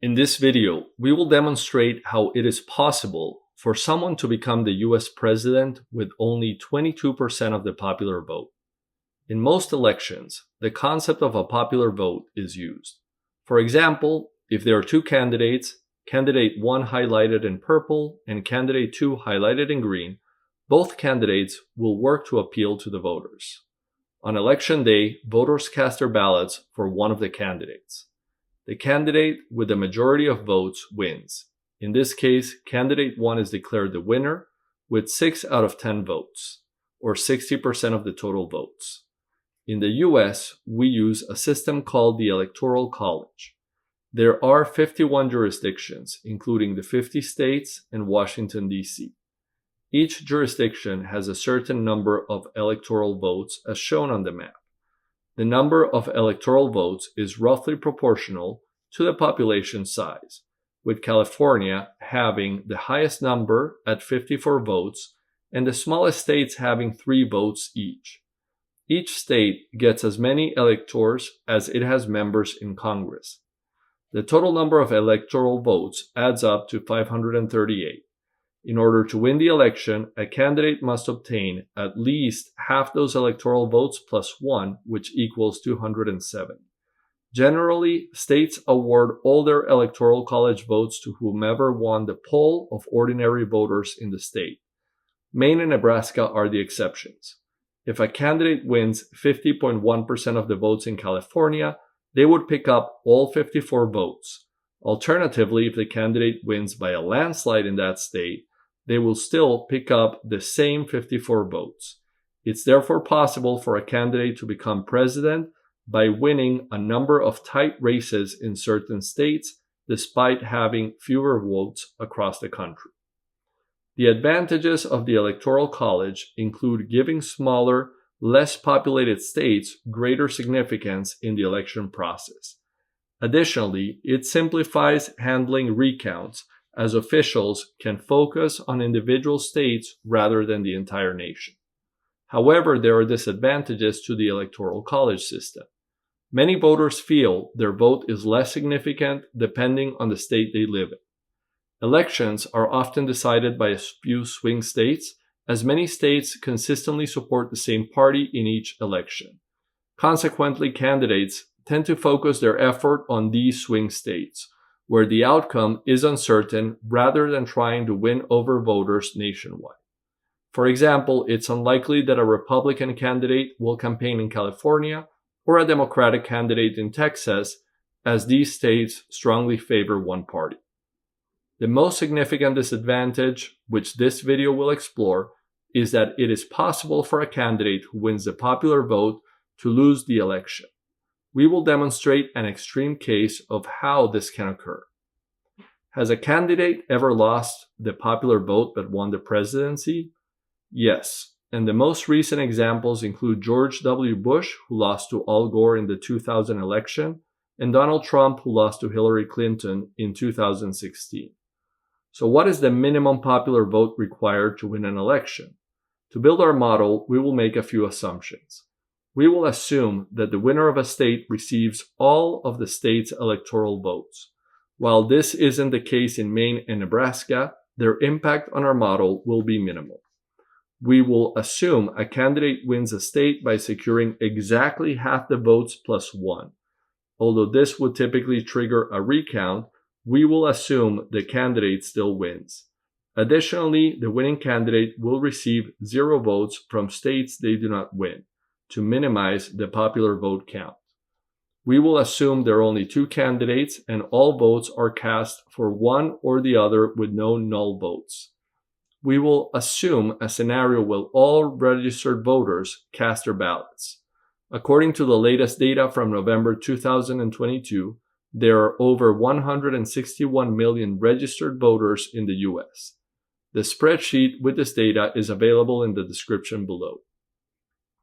In this video, we will demonstrate how it is possible for someone to become the US president with only 22% of the popular vote. In most elections, the concept of a popular vote is used. For example, if there are two candidates, candidate 1 highlighted in purple and candidate 2 highlighted in green, both candidates will work to appeal to the voters. On election day, voters cast their ballots for one of the candidates. The candidate with the majority of votes wins. In this case, candidate 1 is declared the winner with 6 out of 10 votes, or 60% of the total votes. In the US, we use a system called the Electoral College. There are 51 jurisdictions, including the 50 states and Washington, D.C. Each jurisdiction has a certain number of electoral votes as shown on the map. The number of electoral votes is roughly proportional to the population size, with California having the highest number at 54 votes and the smallest states having 3 votes each. Each state gets as many electors as it has members in Congress. The total number of electoral votes adds up to 538. In order to win the election, a candidate must obtain at least half those electoral votes plus 1, which equals 207. Generally, states award all their electoral college votes to whomever won the poll of ordinary voters in the state. Maine and Nebraska are the exceptions. If a candidate wins 50.1% of the votes in California, they would pick up all 54 votes. Alternatively, if the candidate wins by a landslide in that state, they will still pick up the same 54 votes. It's therefore possible for a candidate to become president by winning a number of tight races in certain states, despite having fewer votes across the country. The advantages of the Electoral College include giving smaller, less populated states greater significance in the election process. Additionally, it simplifies handling recounts, as officials can focus on individual states rather than the entire nation. However, there are disadvantages to the Electoral College system. Many voters feel their vote is less significant depending on the state they live in. Elections are often decided by a few swing states, as many states consistently support the same party in each election. Consequently, candidates tend to focus their effort on these swing states, where the outcome is uncertain, rather than trying to win over voters nationwide. For example, it's unlikely that a Republican candidate will campaign in California or a Democratic candidate in Texas, as these states strongly favor one party. The most significant disadvantage, which this video will explore, is that it is possible for a candidate who wins the popular vote to lose the election. We will demonstrate an extreme case of how this can occur. Has a candidate ever lost the popular vote but won the presidency? Yes, and the most recent examples include George W. Bush, who lost to Al Gore in the 2000 election, and Donald Trump, who lost to Hillary Clinton in 2016. So what is the minimum popular vote required to win an election? To build our model, we will make a few assumptions. We will assume that the winner of a state receives all of the state's electoral votes. While this isn't the case in Maine and Nebraska, their impact on our model will be minimal. We will assume a candidate wins a state by securing exactly half the votes plus 1. Although this would typically trigger a recount, we will assume the candidate still wins. Additionally, the winning candidate will receive 0 votes from states they do not win, to minimize the popular vote count. We will assume there are only 2 candidates and all votes are cast for one or the other with no null votes. We will assume a scenario where all registered voters cast their ballots. According to the latest data from November 2022, there are over 161 million registered voters in the US. The spreadsheet with this data is available in the description below.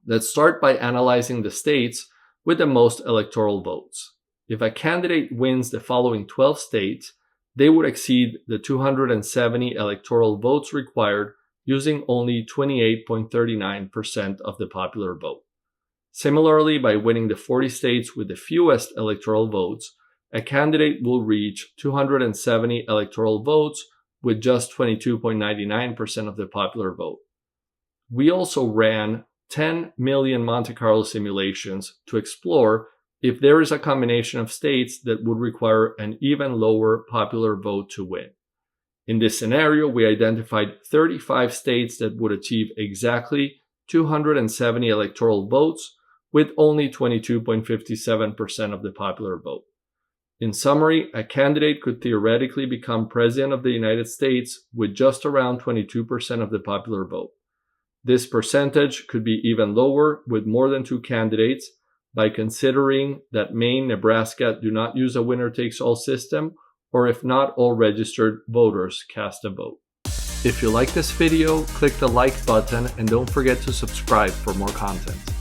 Let's start by analyzing the states with the most electoral votes. If a candidate wins the following 12 states, they would exceed the 270 electoral votes required using only 28.39% of the popular vote. Similarly, by winning the 40 states with the fewest electoral votes, a candidate will reach 270 electoral votes with just 22.99% of the popular vote. We also ran 10 million Monte Carlo simulations to explore if there is a combination of states that would require an even lower popular vote to win. In this scenario, we identified 35 states that would achieve exactly 270 electoral votes with only 22.57% of the popular vote. In summary, a candidate could theoretically become President of the United States with just around 22% of the popular vote. This percentage could be even lower with more than two candidates by considering that Maine, Nebraska do not use a winner-takes-all system, or if not all registered voters cast a vote. If you like this video, click the like button and don't forget to subscribe for more content.